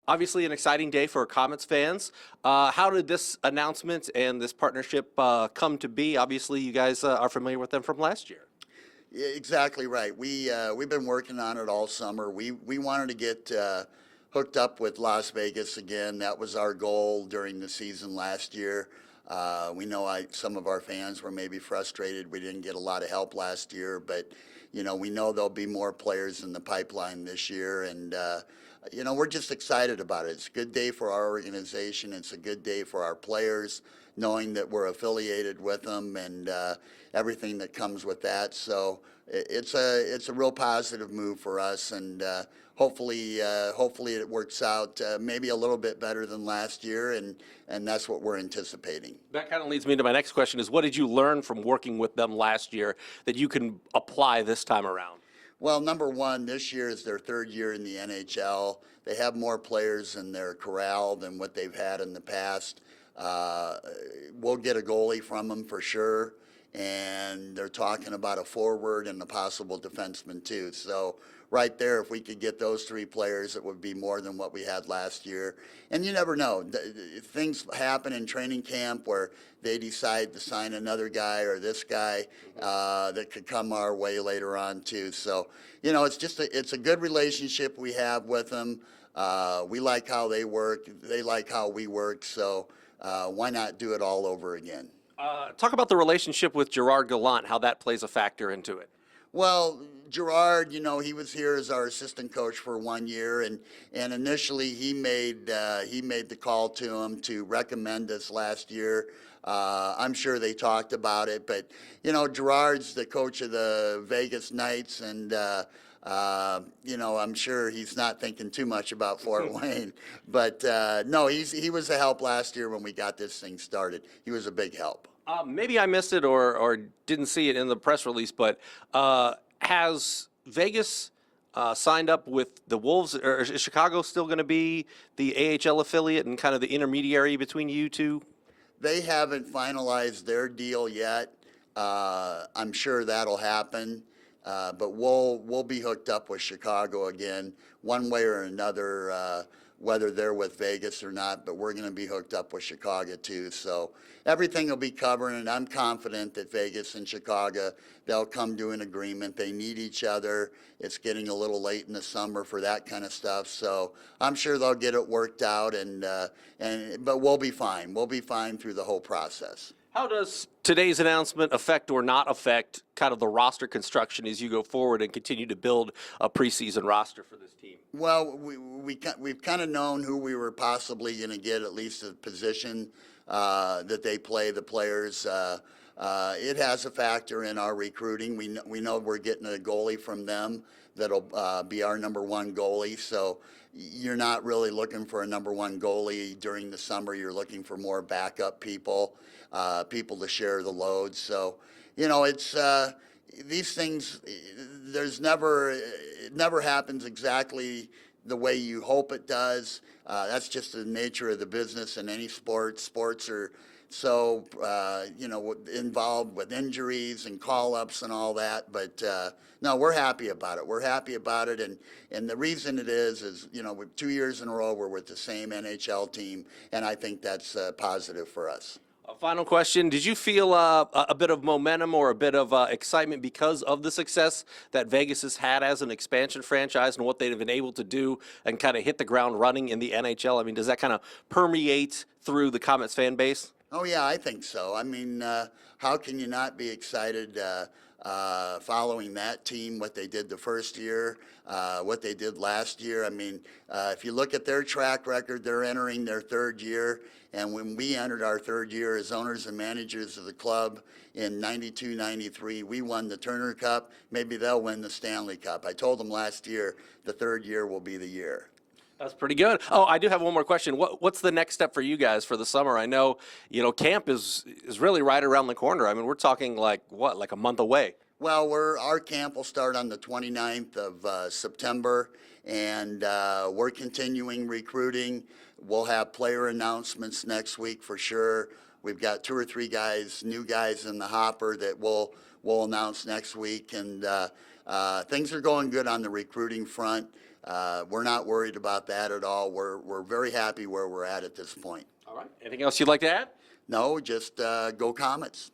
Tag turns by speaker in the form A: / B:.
A: Obviously, an exciting day for Komets fans. How did this announcement and this partnership come to be? Obviously, you guys are familiar with them from last year.
B: Yeah, exactly right. We've been working on it all summer. We wanted to get hooked up with Las Vegas again. That was our goal during the season last year. We know some of our fans were maybe frustrated. We didn't get a lot of help last year, but we know there'll be more players in the pipeline this year, and we're just excited about it. It's a good day for our organization. It's a good day for our players, knowing that we're affiliated with them and everything that comes with that. So it's a real positive move for us, and hopefully it works out maybe a little bit better than last year, and that's what we're anticipating.
A: That kind of leads me to my next question: is what did you learn from working with them last year that you can apply this time around?
B: Well, number one, this year is their third year in the NHL. They have more players in their corral than what they've had in the past. We'll get a goalie from them for sure, and they're talking about a forward and a possible defenseman too. So right there, if we could get those three players, it would be more than what we had last year. And you never know. Things happen in training camp where they decide to sign another guy or this guy that could come our way later on too. So, it's a good relationship we have with them. We like how they work. They like how we work. So why not do it all over again?
A: Talk about the relationship with Gerard Gallant, how that plays a factor into it.
B: Well, Gerard, he was here as our assistant coach for 1 year, and initially he made the call to him to recommend us last year. I'm sure they talked about it, but Gerard's the coach of the Vegas Knights, and I'm sure he's not thinking too much about Fort Wayne. But no, he was a help last year when we got this thing started. He was a big help.
A: Maybe I missed it or didn't see it in the press release, but has Vegas signed up with the Wolves, or is Chicago still going to be the AHL affiliate and kind of the intermediary between you two?
B: They haven't finalized their deal yet. I'm sure that'll happen, but we'll be hooked up with Chicago again, one way or another, whether they're with Vegas or not. But we're going to be hooked up with Chicago too. So everything will be covered, and I'm confident that Vegas and Chicago, they'll come to an agreement. They need each other. It's getting a little late in the summer for that kind of stuff. So I'm sure they'll get it worked out, but we'll be fine. We'll be fine through the whole process.
A: How does today's announcement affect or not affect kind of the roster construction as you go forward and continue to build a preseason roster for this team?
B: Well, we've kind of known who we were possibly going to get, at least a position that they play, the players. It has a factor in our recruiting. We know we're getting a goalie from them that'll be our number one goalie. So you're not really looking for a number one goalie during the summer. You're looking for more backup people, people to share the load. So, it's these things. It never happens exactly the way you hope it does. That's just the nature of the business in any sport. Sports are so involved with injuries and call-ups and all that. But no, we're happy about it. We're happy about it, and the reason it is with 2 years in a row we're with the same NHL team, and I think that's positive for us.
A: A final question. Did you feel a bit of momentum or a bit of excitement because of the success that Vegas has had as an expansion franchise and what they've been able to do and kind of hit the ground running in the NHL? I mean, does that kind of permeate through the Komets fan base?
B: Oh, yeah, I think so. I mean, how can you not be excited following that team, what they did the first year, what they did last year? I mean, if you look at their track record, they're entering their third year. And when we entered our third year as owners and managers of the club in 92, 93, we won the Turner Cup. Maybe they'll win the Stanley Cup. I told them last year the third year will be the year.
A: That's pretty good. Oh, I do have one more question. What's the next step for you guys for the summer? I know, camp is really right around the corner. I mean, we're talking like a month away.
B: Well, our camp will start on the 29th of September, and we're continuing recruiting. We'll have player announcements next week for sure. We've got 2 or 3 new guys in the hopper that we'll announce next week, and things are going good on the recruiting front. We're not worried about that at all. We're very happy where we're at this point.
A: All right. Anything else you'd like to add?
B: No, just go Komets.